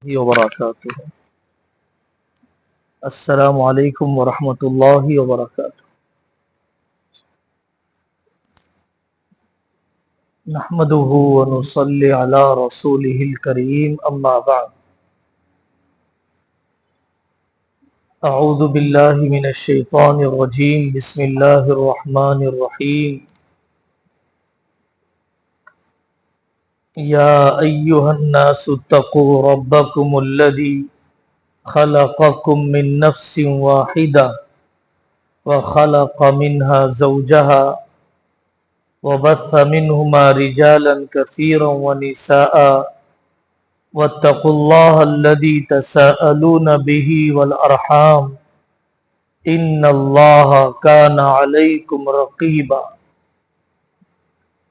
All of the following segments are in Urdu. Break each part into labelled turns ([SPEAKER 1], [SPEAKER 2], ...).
[SPEAKER 1] وبرکاتہ۔ السلام علیکم ورحمۃ اللہ وبرکاتہ۔ نحمده ونصلي على رسوله الكريم اما بعد۔ اعوذ باللہ من الشیطان الرجیم، بسم اللہ الرحمن الرحیم۔ یا ایہا الناس اتقوا ربکم الذی خلقکم من نفس واحدہ وخلق منها زوجها وبث منهما رجالا كثيرا ونساء واتقوا الله الذي تساءلون به والأرحام إن الله كان عليكم رقيبا۔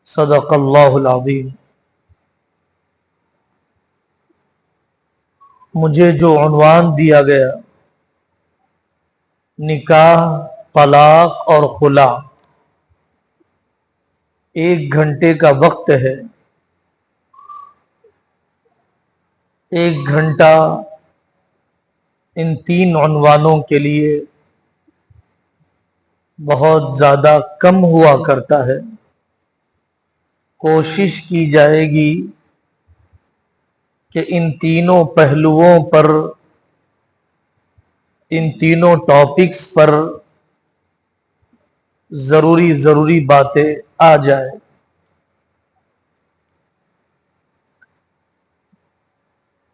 [SPEAKER 1] صدق اللہ العظیم۔ مجھے جو عنوان دیا گیا، نکاح، طلاق اور خلا، 1 گھنٹے کا وقت ہے۔ 1 گھنٹہ ان 3 عنوانوں کے لیے بہت زیادہ کم ہوا کرتا ہے۔ کوشش کی جائے گی کہ ان تینوں پہلوؤں پر، ان تینوں ٹاپکس پر ضروری باتیں آ جائے۔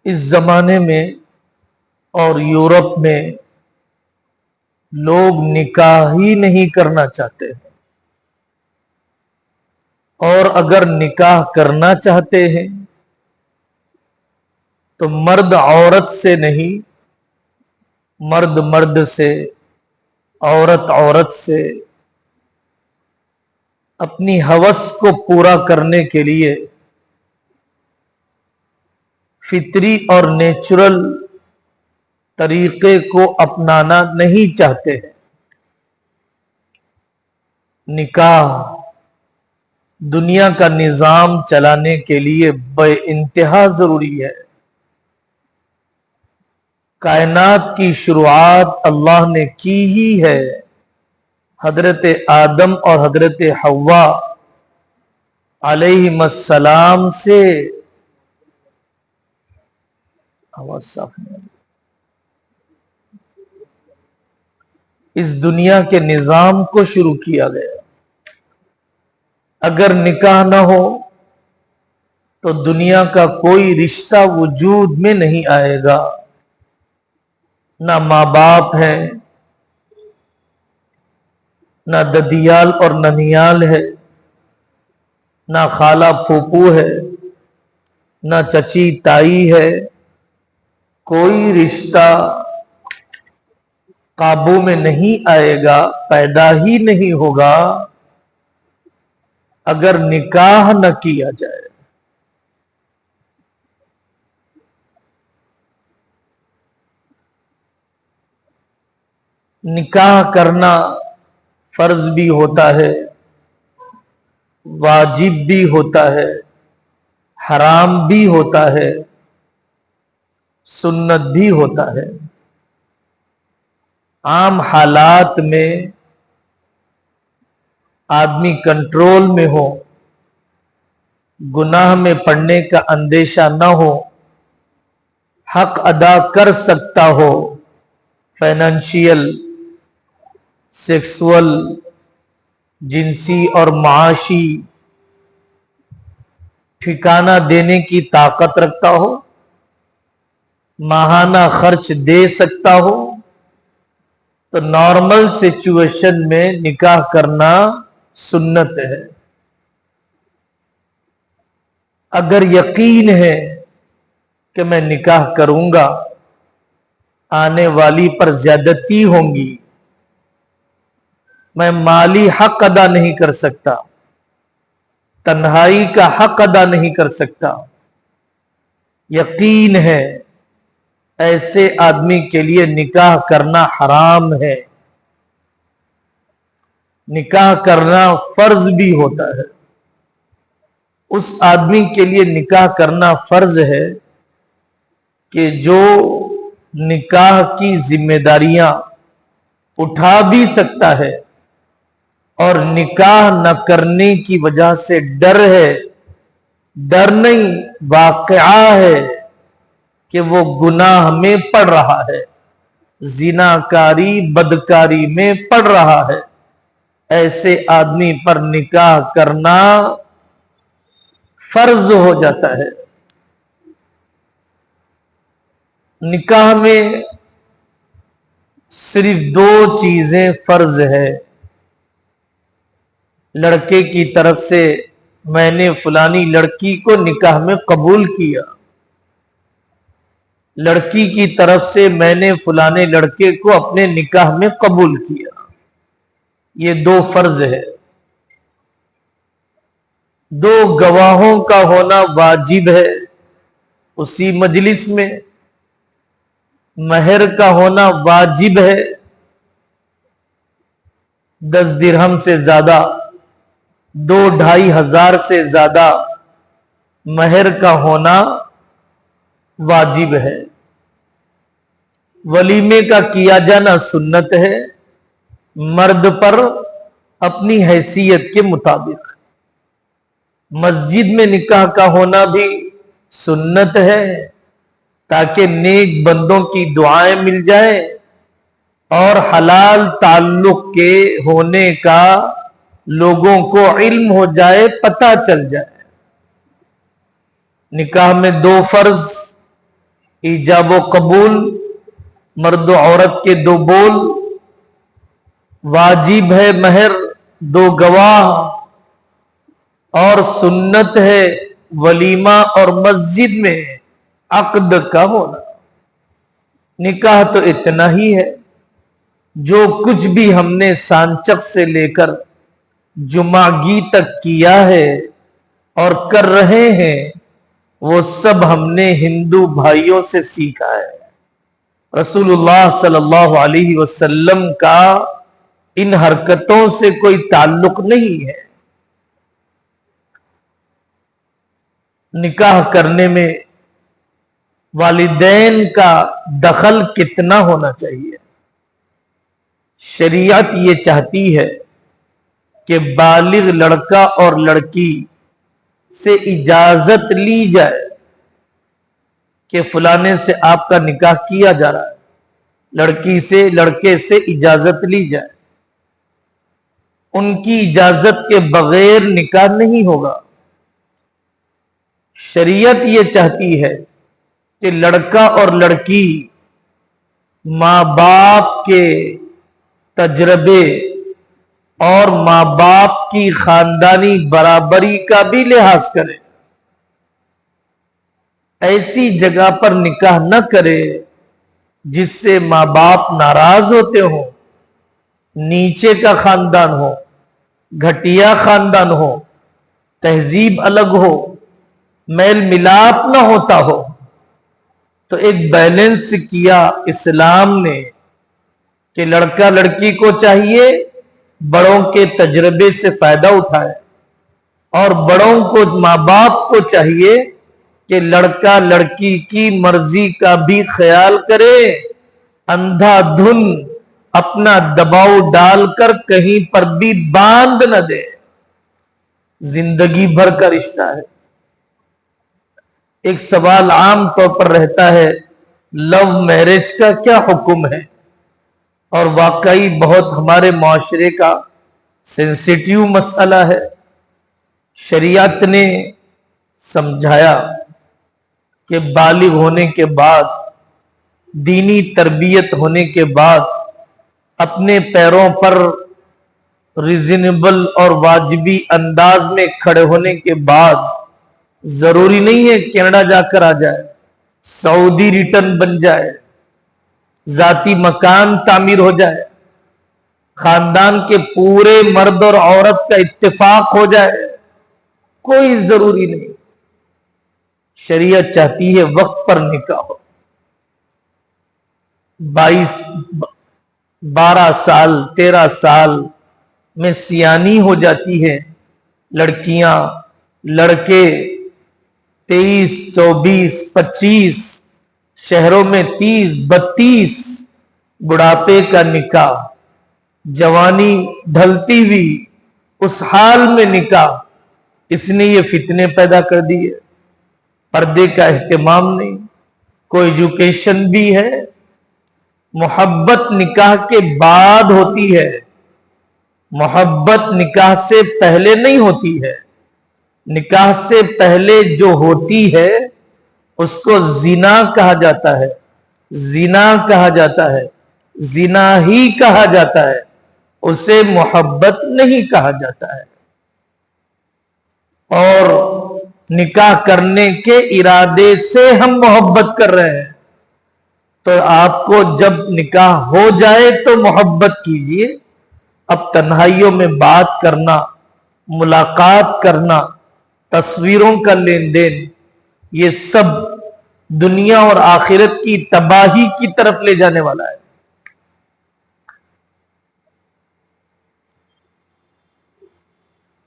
[SPEAKER 1] اس زمانے میں اور یورپ میں لوگ نکاح ہی نہیں کرنا چاہتے، اور اگر نکاح کرنا چاہتے ہیں تو مرد عورت سے نہیں، مرد مرد سے، عورت عورت سے، اپنی ہوس کو پورا کرنے کے لیے فطری اور نیچرل طریقے کو اپنانا نہیں چاہتے ہیں۔ نکاح دنیا کا نظام چلانے کے لیے بے انتہا ضروری ہے۔ کائنات کی شروعات اللہ نے کی ہی ہے حضرت آدم اور حضرت حوا علیہم السلام سے۔ آواز صاف نہیں۔ اس دنیا کے نظام کو شروع کیا گیا۔ اگر نکاح نہ ہو تو دنیا کا کوئی رشتہ وجود میں نہیں آئے گا۔ نہ ماں باپ ہے، نہ ددیال اور ننیال ہے، نہ خالہ پھوپھو ہے، نہ چچی تائی ہے۔ کوئی رشتہ قابو میں نہیں آئے گا، پیدا ہی نہیں ہوگا اگر نکاح نہ کیا جائے۔ نکاح کرنا فرض بھی ہوتا ہے، واجب بھی ہوتا ہے، حرام بھی ہوتا ہے، سنت بھی ہوتا ہے۔ عام حالات میں آدمی کنٹرول میں ہو، گناہ میں پڑنے کا اندیشہ نہ ہو، حق ادا کر سکتا ہو، فائنینشیل، سیکسول، جنسی اور معاشی ٹھکانہ دینے کی طاقت رکھتا ہو، ماہانہ خرچ دے سکتا ہو، تو نارمل سچویشن میں نکاح کرنا سنت ہے۔ اگر یقین ہے کہ میں نکاح کروں گا، آنے والی پر زیادتی ہوں گی، میں مالی حق ادا نہیں کر سکتا، تنہائی کا حق ادا نہیں کر سکتا، یقین ہے ایسے آدمی کے لیے نکاح کرنا حرام ہے۔ نکاح کرنا فرض بھی ہوتا ہے۔ اس آدمی کے لیے نکاح کرنا فرض ہے کہ جو نکاح کی ذمہ داریاں اٹھا بھی سکتا ہے اور نکاح نہ کرنے کی وجہ سے ڈر ہے، ڈر نہیں واقعہ ہے کہ وہ گناہ میں پڑ رہا ہے، زناکاری بدکاری میں پڑ رہا ہے، ایسے آدمی پر نکاح کرنا فرض ہو جاتا ہے۔ نکاح میں صرف دو چیزیں فرض ہے۔ لڑکے کی طرف سے میں نے فلانی لڑکی کو نکاح میں قبول کیا، لڑکی کی طرف سے میں نے فلانے لڑکے کو اپنے نکاح میں قبول کیا، یہ دو فرض ہے۔ دو گواہوں کا ہونا واجب ہے اسی مجلس میں، مہر کا ہونا واجب ہے، 10 درہم سے زیادہ، 2-2.5 ہزار سے زیادہ مہر کا ہونا واجب ہے۔ ولیمے کا کیا جانا سنت ہے، مرد پر اپنی حیثیت کے مطابق۔ مسجد میں نکاح کا ہونا بھی سنت ہے تاکہ نیک بندوں کی دعائیں مل جائیں اور حلال تعلق کے ہونے کا لوگوں کو علم ہو جائے، پتہ چل جائے۔ نکاح میں دو فرض، ایجاب و قبول، مرد و عورت کے دو بول، واجب ہے مہر، 2 گواہ، اور سنت ہے ولیمہ اور مسجد میں عقد کا ہونا۔ نکاح تو اتنا ہی ہے، جو کچھ بھی ہم نے سانچک سے لے کر جمعگی تک کیا ہے اور کر رہے ہیں، وہ سب ہم نے ہندو بھائیوں سے سیکھا ہے۔ رسول اللہ صلی اللہ علیہ وسلم کا ان حرکتوں سے کوئی تعلق نہیں ہے۔ نکاح کرنے میں والدین کا دخل کتنا ہونا چاہیے؟ شریعت یہ چاہتی ہے کہ بالغ لڑکا اور لڑکی سے اجازت لی جائے کہ فلانے سے آپ کا نکاح کیا جا رہا ہے، لڑکی سے، لڑکے سے اجازت لی جائے۔ ان کی اجازت کے بغیر نکاح نہیں ہوگا۔ شریعت یہ چاہتی ہے کہ لڑکا اور لڑکی ماں باپ کے تجربے اور ماں باپ کی خاندانی برابری کا بھی لحاظ کرے، ایسی جگہ پر نکاح نہ کرے جس سے ماں باپ ناراض ہوتے ہوں، نیچے کا خاندان ہو، گھٹیا خاندان ہو، تہذیب الگ ہو، میل ملاپ نہ ہوتا ہو۔ تو ایک بیلنس کیا اسلام نے کہ لڑکا لڑکی کو چاہیے بڑوں کے تجربے سے فائدہ اٹھائے، اور بڑوں کو، ماں باپ کو چاہیے کہ لڑکا لڑکی کی مرضی کا بھی خیال کرے، اندھا دھن اپنا دباؤ ڈال کر کہیں پر بھی باندھ نہ دے۔ زندگی بھر کا رشتہ ہے۔ ایک سوال عام طور پر رہتا ہے، لو میرج کا کیا حکم ہے؟ اور واقعی بہت ہمارے معاشرے کا سینسیٹیو مسئلہ ہے۔ شریعت نے سمجھایا کہ بالغ ہونے کے بعد، دینی تربیت ہونے کے بعد، اپنے پیروں پر ریزنیبل اور واجبی انداز میں کھڑے ہونے کے بعد، ضروری نہیں ہے کینیڈا جا کر آ جائے، سعودی ریٹرن بن جائے، ذاتی مکان تعمیر ہو جائے، خاندان کے پورے مرد اور عورت کا اتفاق ہو جائے، کوئی ضروری نہیں۔ شریعت چاہتی ہے وقت پر نکاح ہو۔ 12 سال 13 سال میں سیانی ہو جاتی ہے لڑکیاں، لڑکے 23 24 25 شہروں میں 30-32 بڑھاپے کا نکاح، جوانی ڈھلتی ہوئی اس حال میں نکاح، اس نے یہ فتنے پیدا کر دیے۔ پردے کا اہتمام نہیں، کوئی ایجوکیشن بھی ہے۔ محبت نکاح کے بعد ہوتی ہے، محبت نکاح سے پہلے نہیں ہوتی ہے۔ نکاح سے پہلے جو ہوتی ہے اس کو زنا کہا جاتا ہے، زنا کہا جاتا ہے، زنا ہی کہا جاتا ہے، اسے محبت نہیں کہا جاتا ہے۔ اور نکاح کرنے کے ارادے سے ہم محبت کر رہے ہیں، تو آپ کو جب نکاح ہو جائے تو محبت کیجئے۔ اب تنہائیوں میں بات کرنا، ملاقات کرنا، تصویروں کا لین دین، یہ سب دنیا اور آخرت کی تباہی کی طرف لے جانے والا ہے۔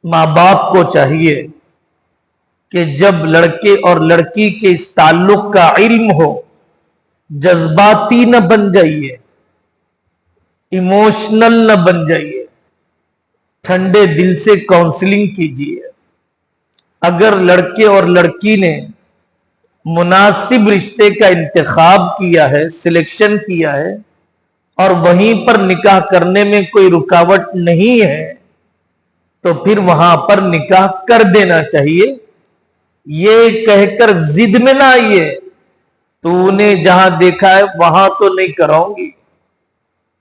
[SPEAKER 1] ماں باپ کو چاہیے کہ جب لڑکے اور لڑکی کے اس تعلق کا علم ہو، جذباتی نہ بن جائیے، ایموشنل نہ بن جائیے، ٹھنڈے دل سے کاؤنسلنگ کیجیے۔ اگر لڑکے اور لڑکی نے مناسب رشتے کا انتخاب کیا ہے، سلیکشن کیا ہے، اور وہیں پر نکاح کرنے میں کوئی رکاوٹ نہیں ہے تو پھر وہاں پر نکاح کر دینا چاہیے۔ یہ کہہ کر ضد میں نہ آئیے، تو نے جہاں دیکھا ہے وہاں تو نہیں کراؤں گی،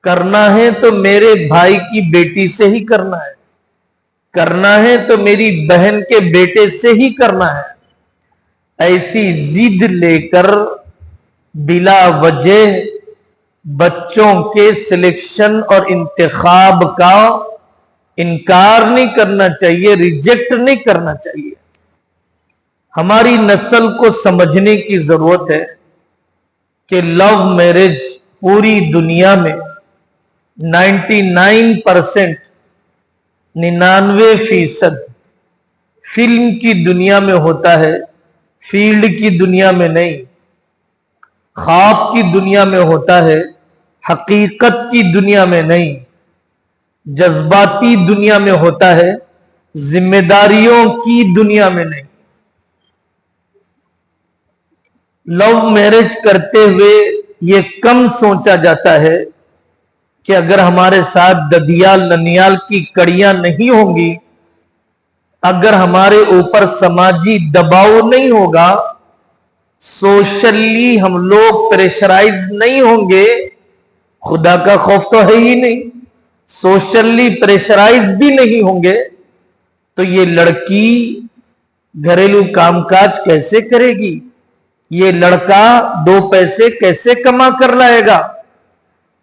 [SPEAKER 1] کرنا ہے تو میرے بھائی کی بیٹی سے ہی کرنا ہے، کرنا ہے تو میری بہن کے بیٹے سے ہی کرنا ہے۔ ایسی ضد لے کر بلا وجہ بچوں کے سلیکشن اور انتخاب کا انکار نہیں کرنا چاہیے، ریجیکٹ نہیں کرنا چاہیے۔ ہماری نسل کو سمجھنے کی ضرورت ہے کہ لو میرج پوری دنیا میں 99%، 99% فلم کی دنیا میں ہوتا ہے، فیلڈ کی دنیا میں نہیں۔ خواب کی دنیا میں ہوتا ہے، حقیقت کی دنیا میں نہیں۔ جذباتی دنیا میں ہوتا ہے، ذمہ داریوں کی دنیا میں نہیں۔ لو میرج کرتے ہوئے یہ کم سوچا جاتا ہے کہ اگر ہمارے ساتھ ددیال ننیال کی کڑیاں نہیں ہوں گی، اگر ہمارے اوپر سماجی دباؤ نہیں ہوگا، سوشلی ہم لوگ پریشرائز نہیں ہوں گے، خدا کا خوف تو ہے ہی نہیں، سوشلی پریشرائز بھی نہیں ہوں گے، تو یہ لڑکی گھریلو کام کاج کیسے کرے گی؟ یہ لڑکا 2 پیسے کیسے کما کر لائے گا؟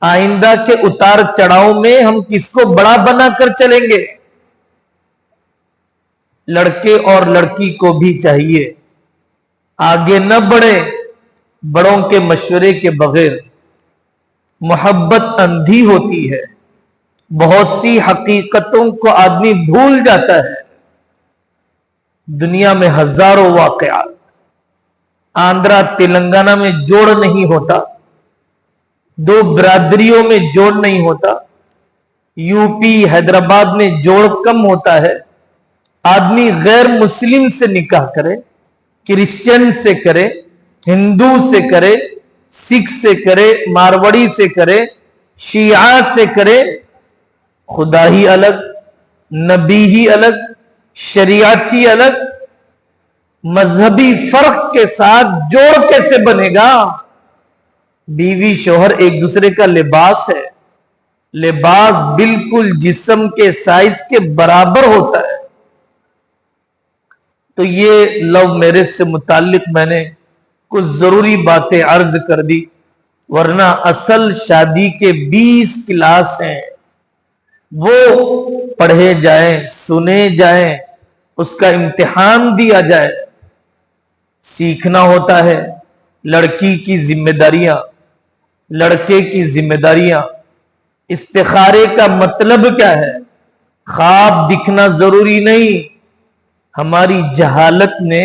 [SPEAKER 1] آئندہ کے اتار چڑھاؤ میں ہم کس کو بڑا بنا کر چلیں گے؟ لڑکے اور لڑکی کو بھی چاہیے آگے نہ بڑھے بڑوں کے مشورے کے بغیر۔ محبت اندھی ہوتی ہے، بہت سی حقیقتوں کو آدمی بھول جاتا ہے۔ دنیا میں ہزاروں واقعات، آندھرا تلنگانہ میں جوڑ نہیں ہوتا، 2 برادریوں میں جوڑ نہیں ہوتا، یو پی حیدرآباد میں جوڑ کم ہوتا ہے۔ آدمی غیر مسلم سے نکاح کرے، کرسچن سے کرے، ہندو سے کرے، سکھ سے کرے، مارواڑی سے کرے، شیعہ سے کرے، خدا ہی الگ، نبی ہی الگ، شریعت ہی الگ، مذہبی فرق کے ساتھ جوڑ کیسے بنے گا؟ بیوی شوہر ایک دوسرے کا لباس ہے، لباس بالکل جسم کے سائز کے برابر ہوتا ہے۔ تو یہ لو میرج سے متعلق میں نے کچھ ضروری باتیں عرض کر دی، ورنہ اصل شادی کے 20 کلاس ہیں، وہ پڑھے جائیں، سنے جائیں، اس کا امتحان دیا جائے۔ سیکھنا ہوتا ہے لڑکی کی ذمہ داریاں، لڑکے کی ذمہ داریاں۔ استخارے کا مطلب کیا ہے؟ خواب دکھنا ضروری نہیں۔ ہماری جہالت نے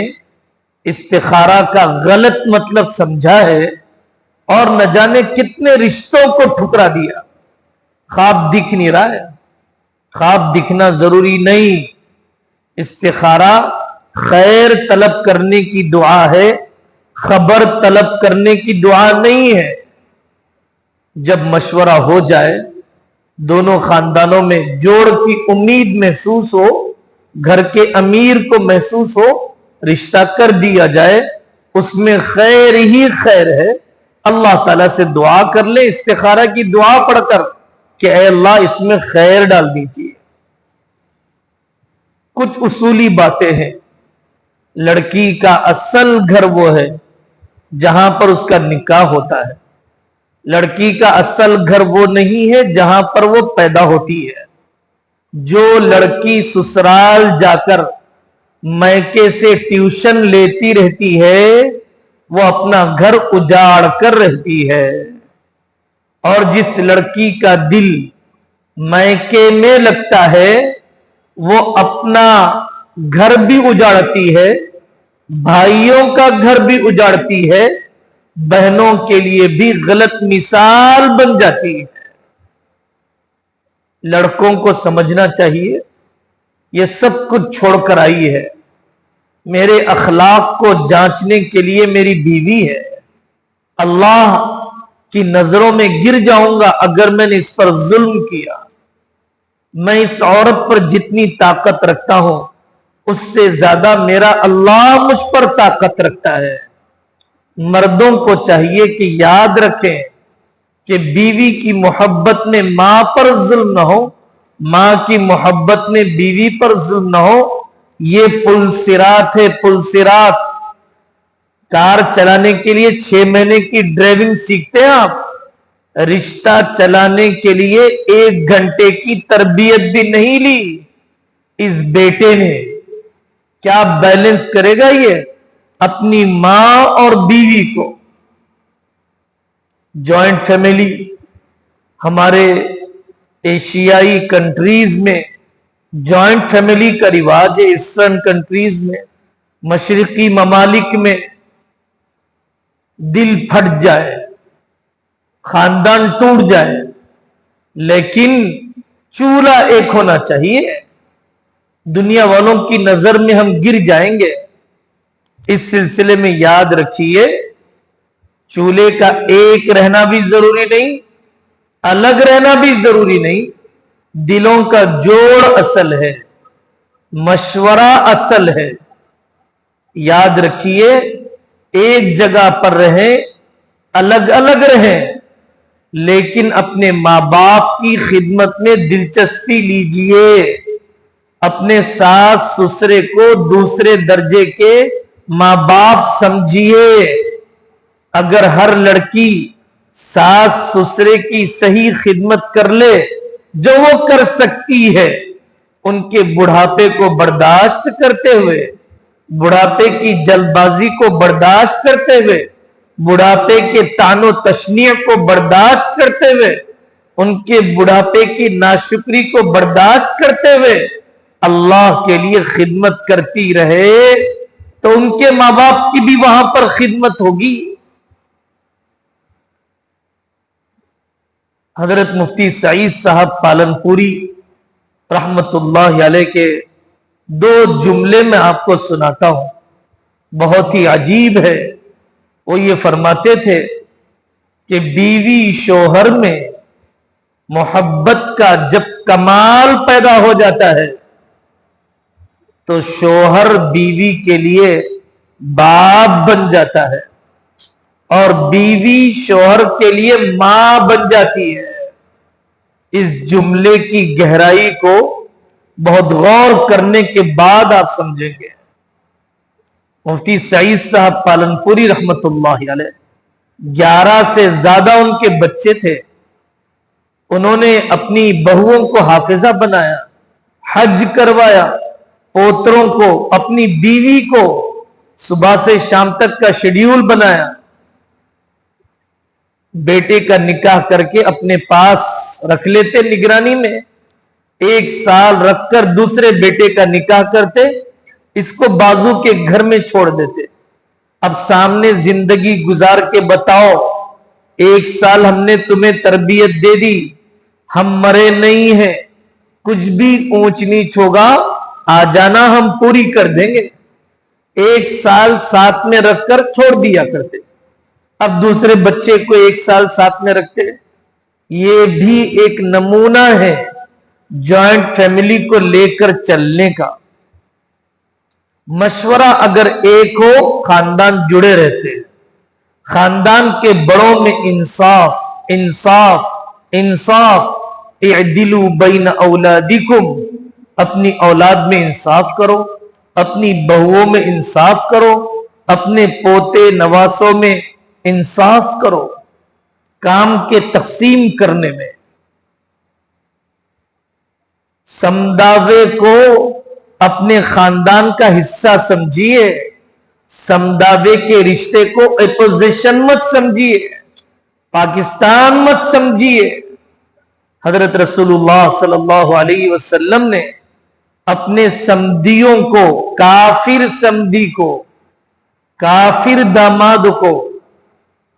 [SPEAKER 1] استخارہ کا غلط مطلب سمجھا ہے اور نہ جانے کتنے رشتوں کو ٹھکرا دیا. خواب دکھ نہیں رہا ہے. خواب دکھنا ضروری نہیں. استخارہ خیر طلب کرنے کی دعا ہے، خبر طلب کرنے کی دعا نہیں ہے. جب مشورہ ہو جائے، دونوں خاندانوں میں جوڑ کی امید محسوس ہو، گھر کے امیر کو محسوس ہو، رشتہ کر دیا جائے، اس میں خیر ہی خیر ہے. اللہ تعالیٰ سے دعا کر لے استخارہ کی دعا پڑھ کر کہ اے اللہ اس میں خیر ڈال دیجیے. کچھ اصولی باتیں ہیں. لڑکی کا اصل گھر وہ ہے جہاں پر اس کا نکاح ہوتا ہے. لڑکی کا اصل گھر وہ نہیں ہے جہاں پر وہ پیدا ہوتی ہے. جو لڑکی سسرال جا کر میکے سے ٹیوشن لیتی رہتی ہے وہ اپنا گھر اجاڑ کر رہتی ہے. اور جس لڑکی کا دل میکے میں لگتا ہے وہ اپنا گھر بھی اجاڑتی ہے، بھائیوں کا گھر بھی اجاڑتی ہے، بہنوں کے لیے بھی غلط مثال بن جاتی ہے. لڑکوں کو سمجھنا چاہیے یہ سب کچھ چھوڑ کر آئی ہے. میرے اخلاق کو جانچنے کے لیے میری بیوی ہے. اللہ کی نظروں میں گر جاؤں گا اگر میں نے اس پر ظلم کیا. میں اس عورت پر جتنی طاقت رکھتا ہوں اس سے زیادہ میرا اللہ مجھ پر طاقت رکھتا ہے. مردوں کو چاہیے کہ یاد رکھیں کہ بیوی کی محبت میں ماں پر ظلم نہ ہو، ماں کی محبت میں بیوی پر ظلم نہ ہو. یہ پل صراط ہے، پل صراط. کار چلانے کے لیے 6 مہینے کی ڈرائیونگ سیکھتے ہیں آپ، رشتہ چلانے کے لیے 1 گھنٹے کی تربیت بھی نہیں لی. اس بیٹے نے کیا بیلنس کرے گا یہ اپنی ماں اور بیوی کو. جوائنٹ فیملی ہمارے ایشیائی کنٹریز میں جوائنٹ فیملی کا رواج ہے. ایسٹرن کنٹریز میں، مشرقی ممالک میں دل پھٹ جائے، خاندان ٹوٹ جائے، لیکن چولہا ایک ہونا چاہیے. دنیا والوں کی نظر میں ہم گر جائیں گے. اس سلسلے میں یاد رکھیے چولہے کا ایک رہنا بھی ضروری نہیں، الگ رہنا بھی ضروری نہیں. دلوں کا جوڑ اصل ہے، مشورہ اصل ہے. یاد رکھیے ایک جگہ پر رہیں، الگ الگ رہیں، لیکن اپنے ماں باپ کی خدمت میں دلچسپی لیجئے. اپنے ساس سسرے کو دوسرے درجے کے ماں باپ سمجھیے. اگر ہر لڑکی ساس سسرے کی صحیح خدمت کر لے جو وہ کر سکتی ہے، ان کے بڑھاپے کو برداشت کرتے ہوئے، بڑھاپے کی جلد بازی کو برداشت کرتے ہوئے، بڑھاپے کے طعن و تشنیع کو برداشت کرتے ہوئے، ان کے بڑھاپے کی ناشکری کو برداشت کرتے ہوئے اللہ کے لیے خدمت کرتی رہے تو ان کے ماں باپ کی بھی وہاں پر خدمت ہوگی. حضرت مفتی سعید صاحب پالن پوری رحمت اللہ علیہ کے 2 جملے میں آپ کو سناتا ہوں، بہت ہی عجیب ہے. وہ یہ فرماتے تھے کہ بیوی شوہر میں محبت کا جب کمال پیدا ہو جاتا ہے تو شوہر بیوی کے لیے باپ بن جاتا ہے اور بیوی شوہر کے لیے ماں بن جاتی ہے. اس جملے کی گہرائی کو بہت غور کرنے کے بعد آپ سمجھیں گے. مفتی سعید صاحب پالن پوری رحمت اللہ علیہ 11 سے زیادہ ان کے بچے تھے. انہوں نے اپنی بہوؤں کو حافظہ بنایا، حج کروایا، پوتروں کو، اپنی بیوی کو صبح سے شام تک کا شیڈیول بنایا. بیٹے کا نکاح کر کے اپنے پاس رکھ لیتے نگرانی میں، 1 سال رکھ کر دوسرے بیٹے کا نکاح کرتے، اس کو بازو کے گھر میں چھوڑ دیتے. اب سامنے زندگی گزار کے بتاؤ 1 سال ہم نے تمہیں تربیت دے دی, ہم مرے نہیں ہیں, کچھ بھی اونچ نیچ ہوگا آ جانا, ہم پوری کر دیں گے. 1 سال ساتھ میں رکھ کر چھوڑ دیا کرتے, اب دوسرے بچے کو 1 سال ساتھ میں رکھتے. یہ بھی ایک نمونہ ہے جوائنٹ فیملی کو لے کر چلنے کا. مشورہ اگر ایک ہو خاندان جڑے رہتے ہیں. خاندان کے بڑوں میں انصاف انصاف انصاف, اعدلوا بین اولادکم, اپنی اولاد میں انصاف کرو, اپنی بہوؤں میں انصاف کرو, اپنے پوتے نواسوں میں انصاف کرو. کام کے تقسیم کرنے میں سمداوے کو اپنے خاندان کا حصہ سمجھیے, سمداوے کے رشتے کو اپوزیشن مت سمجھیے, پاکستان مت سمجھیے. حضرت رسول اللہ صلی اللہ علیہ وسلم نے اپنے سمدیوں کو, کافر سمدی کو, کافر داماد کو,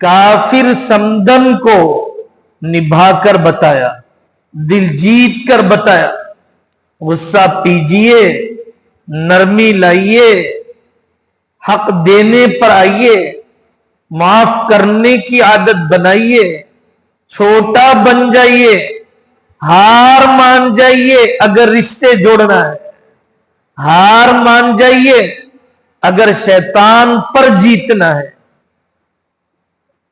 [SPEAKER 1] کافر سمدن کو نبھا کر بتایا, دل جیت کر بتایا. غصہ پیجئے, نرمی لائیے, حق دینے پر آئیے, معاف کرنے کی عادت بنائیے, چھوٹا بن جائیے, ہار مان جائیے اگر رشتے جوڑنا ہے, ہار مان جائیے اگر شیطان پر جیتنا ہے.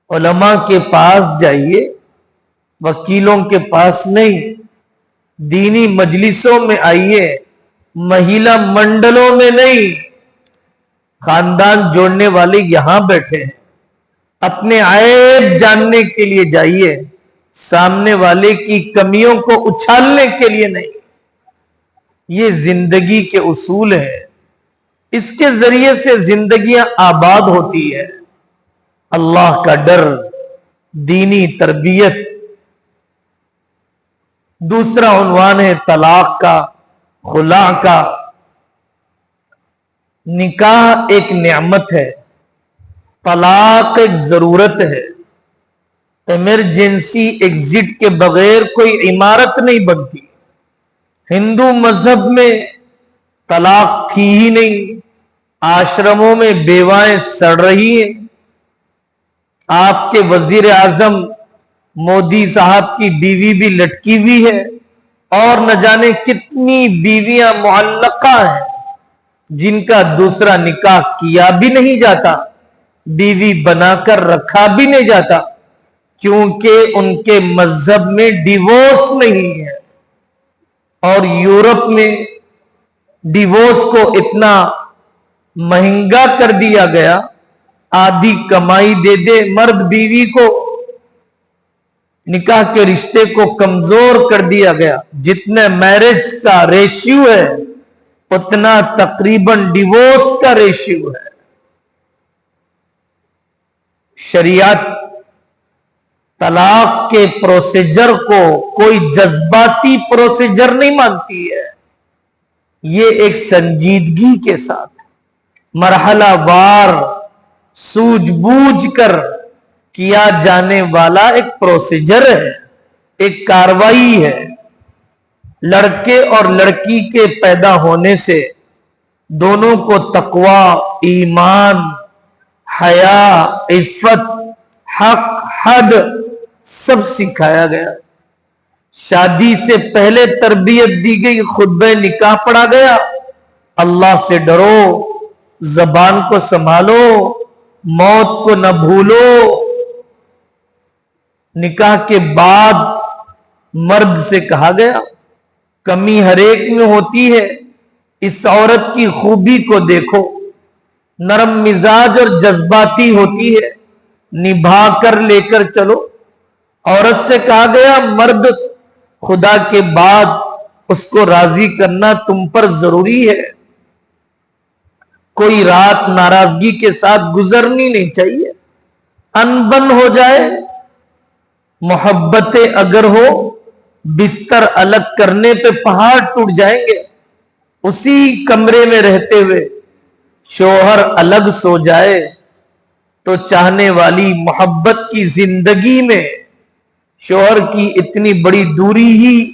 [SPEAKER 1] علماء کے پاس جائیے, وکیلوں کے پاس نہیں. دینی مجلسوں میں آئیے, مہیلا منڈلوں میں نہیں. خاندان جوڑنے والے یہاں بیٹھے ہیں. اپنے عیب جاننے کے لیے جائیے, سامنے والے کی کمیوں کو اچھالنے کے لیے نہیں. یہ زندگی کے اصول ہیں, اس کے ذریعے سے زندگیاں آباد ہوتی ہے. اللہ کا ڈر, دینی تربیت. دوسرا عنوان ہے طلاق کا, خلا کا. نکاح ایک نعمت ہے, طلاق ایک ضرورت ہے. ایمرجنسی ایگزٹ کے بغیر کوئی عمارت نہیں بنتی. ہندو مذہب میں طلاق تھی ہی نہیں, آشرموں میں بیوائیں سڑ رہی ہیں. آپ کے وزیر اعظم مودی صاحب کی بیوی بھی لٹکی ہوئی ہے, اور نہ جانے کتنی بیویاں معلقہ ہیں جن کا دوسرا نکاح کیا بھی نہیں جاتا, بیوی بنا کر رکھا بھی نہیں جاتا, کیونکہ ان کے مذہب میں ڈیورس نہیں ہے. اور یورپ میں ڈیورس کو اتنا مہنگا کر دیا گیا, آدھی کمائی دے دے مرد بیوی کو, نکاح کے رشتے کو کمزور کر دیا گیا. جتنا میرج کا ریشیو ہے اتنا تقریباً ڈیورس کا ریشیو ہے. شریعت طلاق کے پروسیجر کو کوئی جذباتی پروسیجر نہیں مانتی ہے. یہ ایک سنجیدگی کے ساتھ مرحلہ وار سوجھ بوجھ کر کیا جانے والا ایک پروسیجر ہے, ایک کاروائی ہے. لڑکے اور لڑکی کے پیدا ہونے سے دونوں کو تقوی, ایمان, حیا, عفت, حق, حد سب سکھایا گیا. شادی سے پہلے تربیت دی گئی, خطبہ نکاح پڑھا گیا. اللہ سے ڈرو, زبان کو سنبھالو, موت کو نہ بھولو. نکاح کے بعد مرد سے کہا گیا, کمی ہر ایک میں ہوتی ہے, اس عورت کی خوبی کو دیکھو, نرم مزاج اور جذباتی ہوتی ہے, نبھا کر لے کر چلو. عورت سے کہا گیا, مرد خدا کے بعد اس کو راضی کرنا تم پر ضروری ہے. کوئی رات ناراضگی کے ساتھ گزرنی نہیں چاہیے. انبن ہو جائے, محبتیں اگر ہو, بستر الگ کرنے پہ پہاڑ ٹوٹ جائیں گے. اسی کمرے میں رہتے ہوئے شوہر الگ سو جائے, تو چاہنے والی محبت کی زندگی میں شوہر کی اتنی بڑی دوری ہی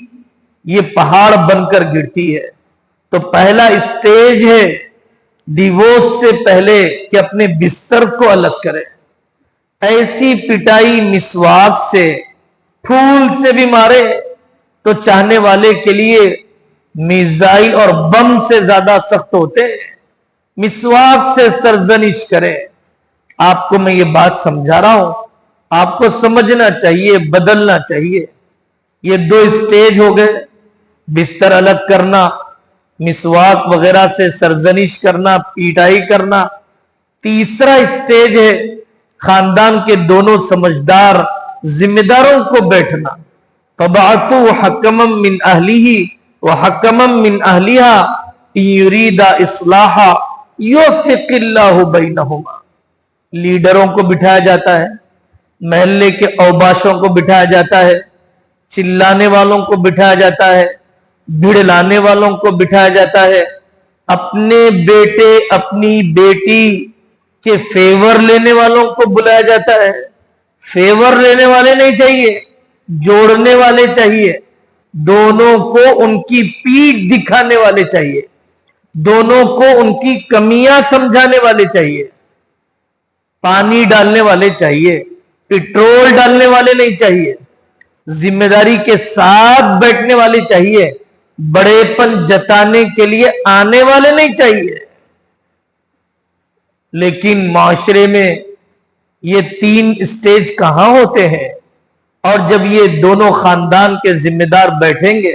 [SPEAKER 1] یہ پہاڑ بن کر گرتی ہے۔ تو پہلا اسٹیج ہے ڈیورس سے پہلے کہ اپنے بستر کو الگ کرے۔ ایسی پٹائی مسواک سے، پھول سے بھی مارے تو چاہنے والے کے لیے میزائل اور بم سے زیادہ سخت ہوتے ہیں۔ مسواک سے سرزنش کرے۔ آپ کو میں یہ بات سمجھا رہا ہوں، آپ کو سمجھنا چاہیے، بدلنا چاہیے۔ یہ دو اسٹیج ہو گئے، بستر الگ کرنا، مسواک وغیرہ سے سرزنش کرنا، پیٹائی کرنا۔ تیسرا اسٹیج ہے خاندان کے دونوں سمجھدار ذمہ داروں کو بیٹھنا۔ فَبَعَثُوا حَكَمًا مِّنْ أَهْلِهِ وَحَكَمًا مِّنْ أَهْلِهَا إِن يُرِيدَا إِصْلَاحًا يُوَفِّقِ اللَّهُ بَيْنَهُمَا۔ لیڈروں کو بٹھایا جاتا ہے، محلے کے اوباشوں کو بٹھایا جاتا ہے، چلانے والوں کو بٹھایا جاتا ہے، بھڑلانے والوں کو بٹھایا جاتا ہے، اپنے بیٹے اپنی بیٹی کے فیور لینے والوں کو بلایا جاتا ہے۔ فیور لینے والے نہیں چاہیے، جوڑنے والے چاہیے۔ دونوں کو ان کی پیٹھ دکھانے والے چاہیے، دونوں کو ان کی کمیاں سمجھانے والے چاہیے، پانی ڈالنے والے چاہیے، پٹرول ڈالنے والے نہیں چاہیے، ذمہ داری کے ساتھ بیٹھنے والے چاہیے، بڑے پن جتانے کے لیے آنے والے نہیں چاہیے۔ لیکن معاشرے میں یہ تین اسٹیج کہاں ہوتے ہیں؟ اور جب یہ دونوں خاندان کے ذمہ دار بیٹھیں گے،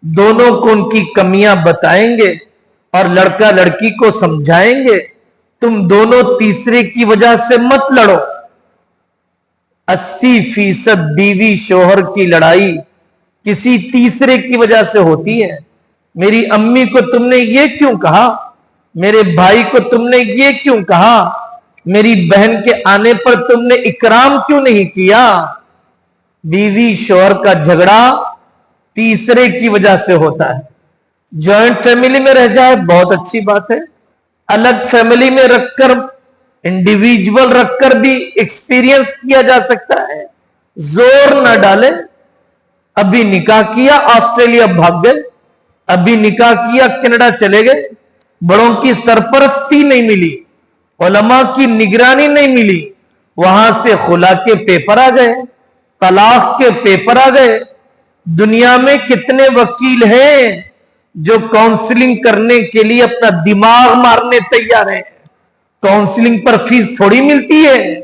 [SPEAKER 1] دونوں کو ان کی کمیاں بتائیں گے اور لڑکا لڑکی کو سمجھائیں گے، تم دونوں تیسرے کی وجہ سے مت لڑو۔ 80% بیوی شوہر کی لڑائی کسی تیسرے کی وجہ سے ہوتی ہے۔ میری امی کو تم نے یہ کیوں کہا؟ میرے بھائی کو تم نے یہ کیوں کہا؟ میری بہن کے آنے پر تم نے اکرام کیوں نہیں کیا؟ بیوی شوہر کا جھگڑا تیسرے کی وجہ سے ہوتا ہے۔ جوائنٹ فیملی میں رہ جائے بہت اچھی بات ہے، الگ فیملی میں رکھ کر، انڈیویجول رکھ کر بھی ایکسپیرینس کیا جا سکتا ہے۔ زور نہ ڈالے۔ ابھی نکاح کیا آسٹریلیا بھاگ گئے، ابھی نکاح کیا کینیڈا چلے گئے، بڑوں کی سرپرستی نہیں ملی، علماء کی نگرانی نہیں ملی، وہاں سے خلا کے پیپر آ گئے، طلاق کے پیپر آ گئے۔ دنیا میں کتنے وکیل ہیں جو کاؤنسلنگ کرنے کے لیے اپنا دماغ مارنے تیار ہیں؟ کاؤنسلنگ پر فیس تھوڑی ملتی ہے،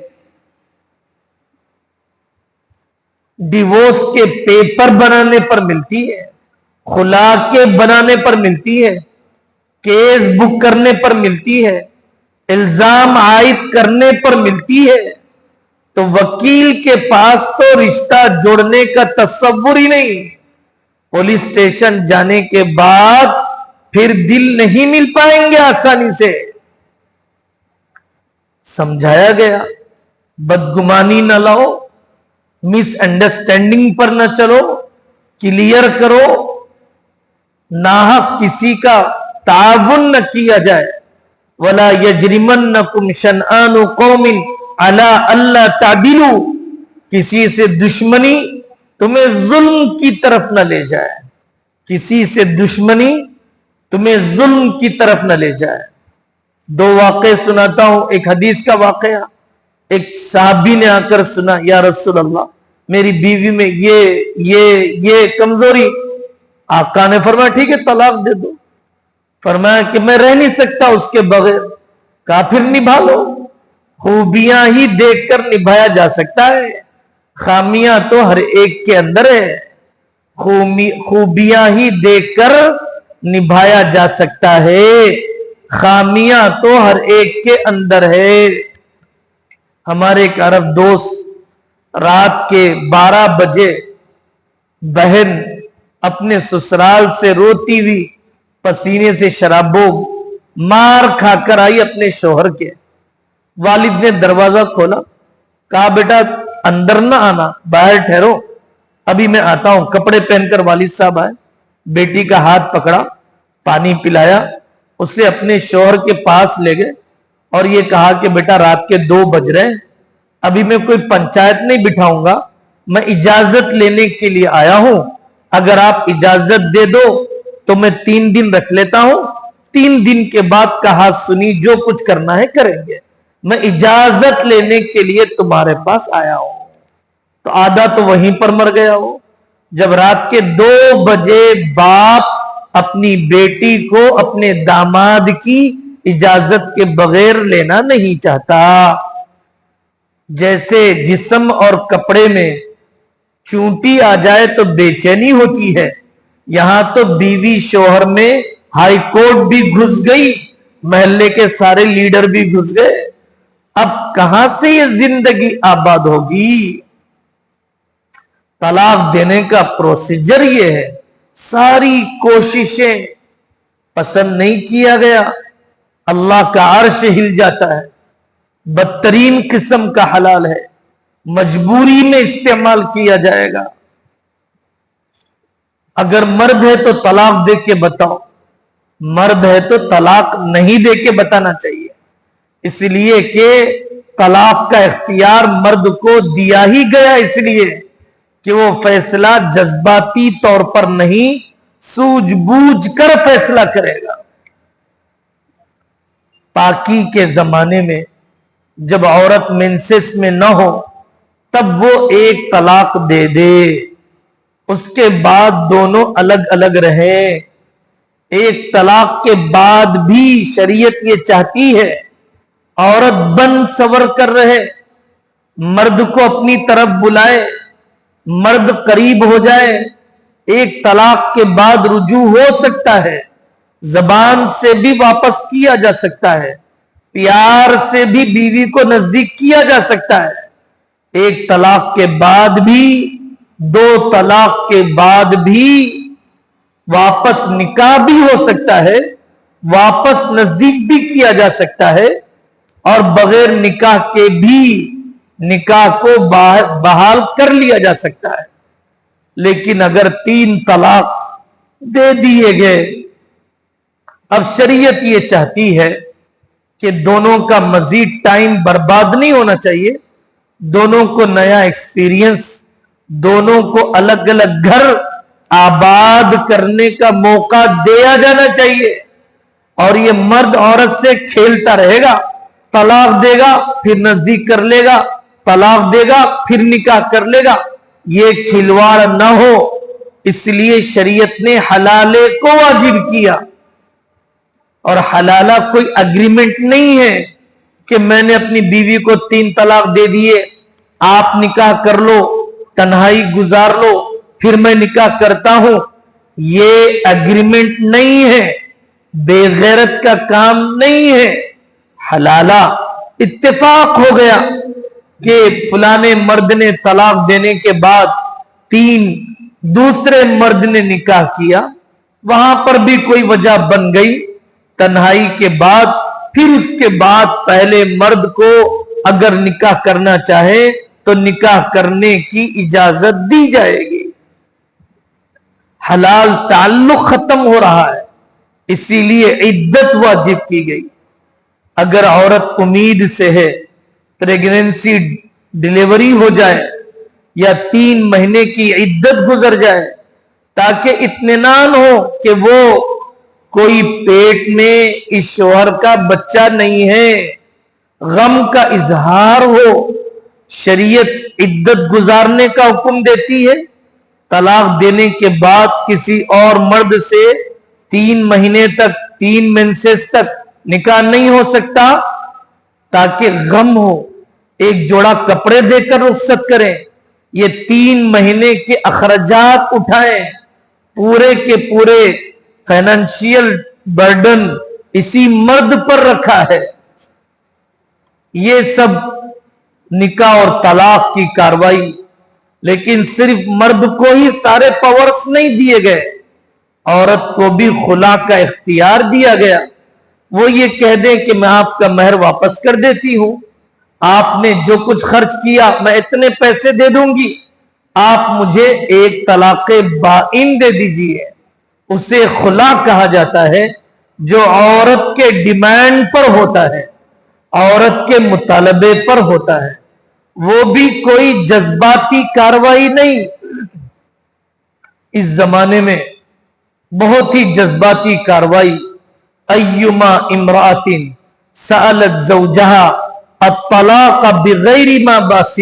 [SPEAKER 1] ڈیورس کے پیپر بنانے پر ملتی ہے، خلا کے بنانے پر ملتی ہے، کیس بک کرنے پر ملتی ہے، الزام عائد کرنے پر ملتی ہے۔ تو وکیل کے پاس تو رشتہ جوڑنے کا تصور ہی نہیں۔ پولیس اسٹیشن جانے کے بعد پھر دل نہیں مل پائیں گے آسانی سے۔ سمجھایا گیا بدگمانی نہ لاؤ، مس انڈرسٹینڈنگ پر نہ چلو، کلیئر کرو، ناحق کسی کا تعاون نہ کیا جائے۔ وَلَا يَجْرِمَنَّكُمْ شَنْآنُ قَوْمٍ عَلَىٰ أَلَّا تَعْدِلُوا، کسی سے دشمنی تمہیں ظلم کی طرف نہ لے جائے، کسی سے دشمنی تمہیں ظلم کی طرف نہ لے جائے۔ دو واقعے سناتا ہوں۔ ایک حدیث کا واقعہ، ایک صحابی نے آ کر سنا، یا رسول اللہ میری بیوی میں یہ کمزوری۔ آقا نے فرمایا ٹھیک ہے طلاق دے دو۔ فرمایا کہ میں رہ نہیں سکتا اس کے بغیر۔ کہا پھر نبھا لو، خوبیاں ہی دیکھ کر نبھایا جا سکتا ہے، خامیاں تو ہر ایک کے اندر ہے، خوبیاں ہی دیکھ کر نبھایا جا سکتا ہے، خامیاں تو ہر ایک کے اندر ہے۔ ہمارے ایک عرب دوست رات کے 12 بجے بہن اپنے سسرال سے روتی ہوئی پسینے سے شرابوں مار کھا کر آئی اپنے شوہر کے۔ والد نے دروازہ کھولا، کہا بیٹا اندر نہ آنا، باہر ٹھہرو، ابھی میں آتا ہوں۔ کپڑے پہن کر والد صاحب آئے، بیٹی کا ہاتھ پکڑا، پانی پلایا، اسے اپنے شوہر کے پاس لے گئے۔ اور یہ کہا کہ بیٹا رات کے 2 بج رہے ہیں, ابھی میں کوئی پنچایت نہیں بٹھاؤں گا, میں اجازت لینے کے لیے آیا ہوں, اگر آپ اجازت دے دو تو میں 3 دن رکھ لیتا ہوں, 3 دن کے بعد کہا سنی جو کچھ کرنا ہے کریں گے, میں اجازت لینے کے لیے تمہارے پاس آیا ہوں. تو آدھا تو وہیں پر مر گیا ہو. جب رات کے 2 بجے باپ اپنی بیٹی کو اپنے داماد کی اجازت کے بغیر لینا نہیں چاہتا. جیسے جسم اور کپڑے میں چونٹی آ جائے تو بے چینی ہوتی ہے, یہاں تو بیوی شوہر میں ہائی کورٹ بھی گھس گئی, محلے کے سارے لیڈر بھی گھس گئے, اب کہاں سے یہ زندگی آباد ہوگی؟ طلاق دینے کا پروسیجر یہ ہے. ساری کوششیں, پسند نہیں کیا گیا, اللہ کا عرش ہل جاتا ہے, بدترین قسم کا حلال ہے, مجبوری میں استعمال کیا جائے گا. اگر مرد ہے تو طلاق دے کے بتاؤ, مرد ہے تو طلاق نہیں دے کے بتانا چاہیے, اس لیے کہ طلاق کا اختیار مرد کو دیا ہی گیا اس لیے کہ وہ فیصلہ جذباتی طور پر نہیں, سوجھ بوجھ کر فیصلہ کرے گا. پاکی کے زمانے میں جب عورت منسس میں نہ ہو تب وہ ایک طلاق دے دے, اس کے بعد دونوں الگ الگ رہے. ایک طلاق کے بعد بھی شریعت یہ چاہتی ہے عورت بن سور کر رہے, مرد کو اپنی طرف بلائے, مرد قریب ہو جائے. ایک طلاق کے بعد رجوع ہو سکتا ہے, زبان سے بھی واپس کیا جا سکتا ہے, پیار سے بھی بیوی کو نزدیک کیا جا سکتا ہے. ایک طلاق کے بعد بھی, 2 طلاق کے بعد بھی واپس نکاح بھی ہو سکتا ہے, واپس نزدیک بھی کیا جا سکتا ہے, اور بغیر نکاح کے بھی نکاح کو بحال کر لیا جا سکتا ہے. لیکن اگر 3 طلاق دے دیے گئے, اب شریعت یہ چاہتی ہے کہ دونوں کا مزید ٹائم برباد نہیں ہونا چاہیے, دونوں کو نیا ایکسپیرینس, دونوں کو الگ الگ گھر آباد کرنے کا موقع دیا جانا چاہیے. اور یہ مرد عورت سے کھیلتا رہے گا, طلاق دے گا پھر نزدیک کر لے گا, طلاق دے گا پھر نکاح کر لے گا, یہ کھلواڑ نہ ہو. اس لیے شریعت نے حلالے کو واجب کیا, اور حلالہ کوئی اگریمنٹ نہیں ہے کہ میں نے اپنی بیوی کو 3 طلاق دے دیے, آپ نکاح کر لو, تنہائی گزار لو, پھر میں نکاح کرتا ہوں. یہ اگریمنٹ نہیں ہے, بے غیرت کا کام نہیں ہے. حلالہ اتفاق ہو گیا کہ فلانے مرد نے طلاق دینے کے بعد 3 دوسرے مرد نے نکاح کیا, وہاں پر بھی کوئی وجہ بن گئی تنہائی کے بعد, پھر اس کے بعد پہلے مرد کو اگر نکاح کرنا چاہے تو نکاح کرنے کی اجازت دی جائے گی. حلال تعلق ختم ہو رہا ہے, اسی لیے عدت واجب کی گئی. اگر عورت امید سے ہے پریگننسی ڈیلیوری ہو جائے یا 3 مہینے کی عدت گزر جائے تاکہ اطمینان ہو کہ وہ کوئی پیٹ میں اس شوہر کا بچہ نہیں ہے, غم کا اظہار ہو, شریعت عدت گزارنے کا حکم دیتی ہے. طلاق دینے کے بعد کسی اور مرد سے 3 مہینے تک, 3 منسس تک نکاح نہیں ہو سکتا تاکہ غم ہو, ایک جوڑا کپڑے دے کر رخصت کریں. یہ 3 مہینے کے اخراجات اٹھائیں, پورے کے پورے فائنانشیل برڈن اسی مرد پر رکھا ہے. یہ سب نکاح اور طلاق کی کاروائی, لیکن صرف مرد کو ہی سارے پاورز نہیں دیے گئے, عورت کو بھی خلا کا اختیار دیا گیا. وہ یہ کہہ دیں کہ میں آپ کا مہر واپس کر دیتی ہوں, آپ نے جو کچھ خرچ کیا میں اتنے پیسے دے دوں گی, آپ مجھے ایک طلاق بائن دے دیجئے. اسے خلا کہا جاتا ہے جو عورت کے ڈیمانڈ پر ہوتا ہے. عورت کے مطالبے پر ہوتا ہے، وہ بھی کوئی جذباتی کاروائی نہیں۔ اس زمانے میں بہت ہی جذباتی کاروائی۔ ایما امرأۃ سألت زوجہا الطلاق بغیر ما باس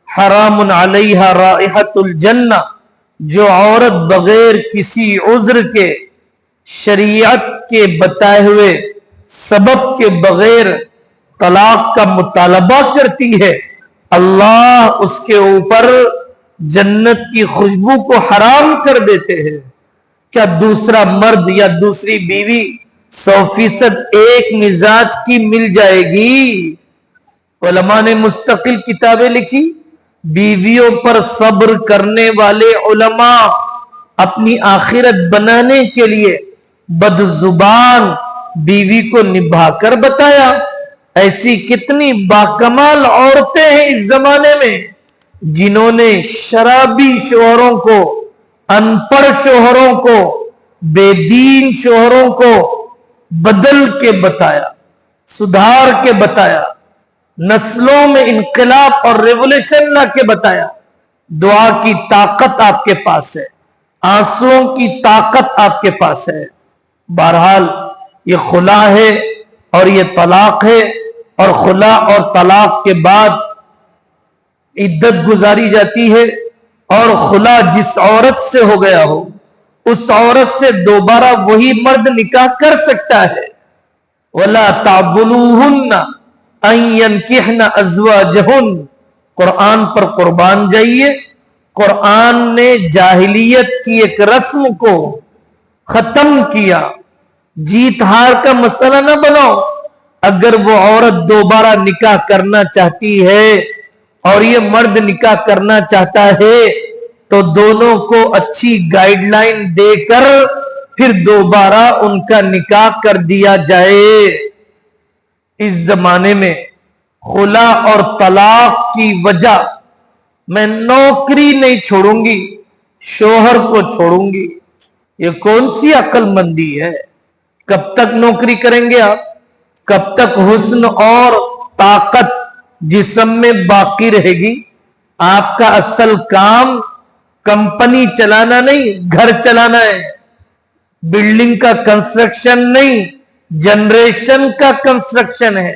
[SPEAKER 1] حرام علیہا رائحۃ الجنہ، جو عورت بغیر کسی عذر کے، شریعت کے بتائے ہوئے سبب کے بغیر طلاق کا مطالبہ کرتی ہے، اللہ اس کے اوپر جنت کی خوشبو کو حرام کر دیتے ہیں۔ کیا دوسرا مرد یا دوسری بیوی 100% ایک مزاج کی مل جائے گی؟ علماء نے مستقل کتابیں لکھی، بیویوں پر صبر کرنے والے علماء اپنی آخرت بنانے کے لیے بد زبان بیوی کو نبھا کر بتایا۔ ایسی کتنی باکمال عورتیں ہیں اس زمانے میں جنہوں نے شرابی شوہروں کو، ان پڑھ شوہروں کو، بے دین شوہروں کو بدل کے بتایا، سدھار کے بتایا، نسلوں میں انقلاب اور ریولوشن لا کے بتایا۔ دعا کی طاقت آپ کے پاس ہے، آنسوؤں کی طاقت آپ کے پاس ہے۔ بہرحال یہ خلا ہے اور یہ طلاق ہے، اور خلا اور طلاق کے بعد عدت گزاری جاتی ہے، اور خلا جس عورت سے ہو گیا ہو اس عورت سے دوبارہ وہی مرد نکاح کر سکتا ہے۔ وَلَا تَعْضُلُوهُنَّ أَن يَنْكِحْنَ أَزْوَاجَهُنَّ، قرآن پر قربان جائیے۔ قرآن نے جاہلیت کی ایک رسم کو ختم کیا۔ جیت ہار کا مسئلہ نہ بناؤ۔ اگر وہ عورت دوبارہ نکاح کرنا چاہتی ہے اور یہ مرد نکاح کرنا چاہتا ہے تو دونوں کو اچھی گائیڈ لائن دے کر پھر دوبارہ ان کا نکاح کر دیا جائے۔ اس زمانے میں خلا اور طلاق کی وجہ میں نوکری نہیں چھوڑوں گی، شوہر کو چھوڑوں گی، یہ کون سی عقل مندی ہے؟ کب تک نوکری کریں گے آپ؟ کب تک حسن اور طاقت جسم میں باقی رہے گی؟ آپ کا اصل کام کمپنی چلانا نہیں، گھر چلانا ہے، بلڈنگ کا کنسٹرکشن نہیں، جنریشن کا کنسٹرکشن ہے۔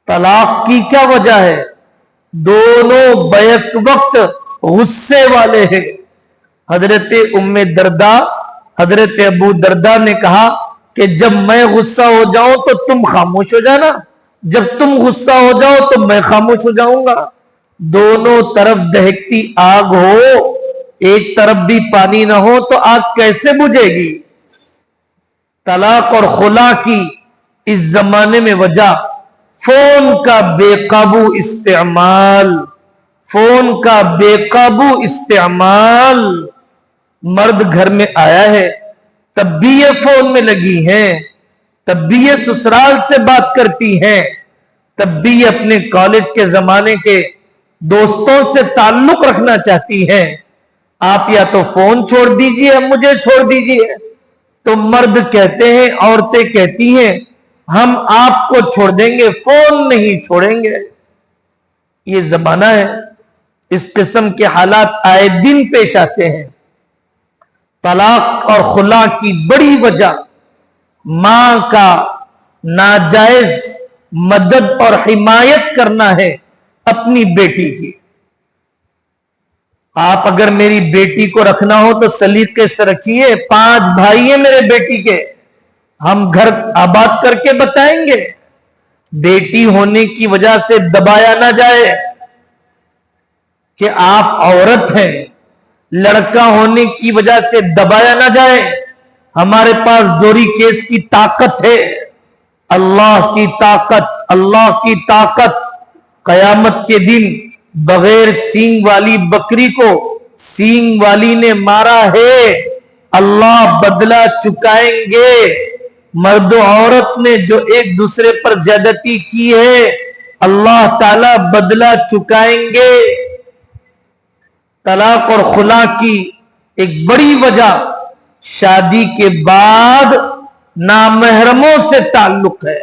[SPEAKER 1] طلاق کی کیا وجہ ہے؟ دونوں بیک وقت غصے والے ہیں۔ حضرت ام درداء، حضرت ابو درداء نے کہا کہ جب میں غصہ ہو جاؤں تو تم خاموش ہو جانا، جب تم غصہ ہو جاؤ تو میں خاموش ہو جاؤں گا۔ دونوں طرف دہکتی آگ ہو، ایک طرف بھی پانی نہ ہو تو آگ کیسے بجھے گی؟ طلاق اور خلا کی اس زمانے میں وجہ فون کا بے قابو استعمال، فون کا بے قابو استعمال۔ مرد گھر میں آیا ہے تب بھی یہ فون میں لگی ہیں، تب بھی یہ سسرال سے بات کرتی ہیں، تب بھی یہ اپنے کالج کے زمانے کے دوستوں سے تعلق رکھنا چاہتی ہیں۔ آپ یا تو فون چھوڑ دیجئے، مجھے چھوڑ دیجئے۔ تو مرد کہتے ہیں، عورتیں کہتی ہیں ہم آپ کو چھوڑ دیں گے، فون نہیں چھوڑیں گے۔ یہ زمانہ ہے، اس قسم کے حالات آئے دن پیش آتے ہیں۔ طلاق اور خلا کی بڑی وجہ ماں کا ناجائز مدد اور حمایت کرنا ہے اپنی بیٹی کی۔ آپ اگر میری بیٹی کو رکھنا ہو تو سلیقے سے رکھیے، 5 بھائی ہیں میرے بیٹی کے، ہم گھر آباد کر کے بتائیں گے۔ بیٹی ہونے کی وجہ سے دبایا نہ جائے کہ آپ عورت ہیں، لڑکا ہونے کی وجہ سے دبایا نہ جائے۔ ہمارے پاس دوری کیس کی طاقت ہے، اللہ کی طاقت، اللہ کی طاقت۔ قیامت کے دن بغیر سینگ والی بکری کو سینگ والی نے مارا ہے، اللہ بدلہ چکائیں گے۔ مرد و عورت نے جو ایک دوسرے پر زیادتی کی ہے، اللہ تعالی بدلہ چکائیں گے۔ طلاق اور خلا کی ایک بڑی وجہ شادی کے بعد نامحرموں سے تعلق ہے۔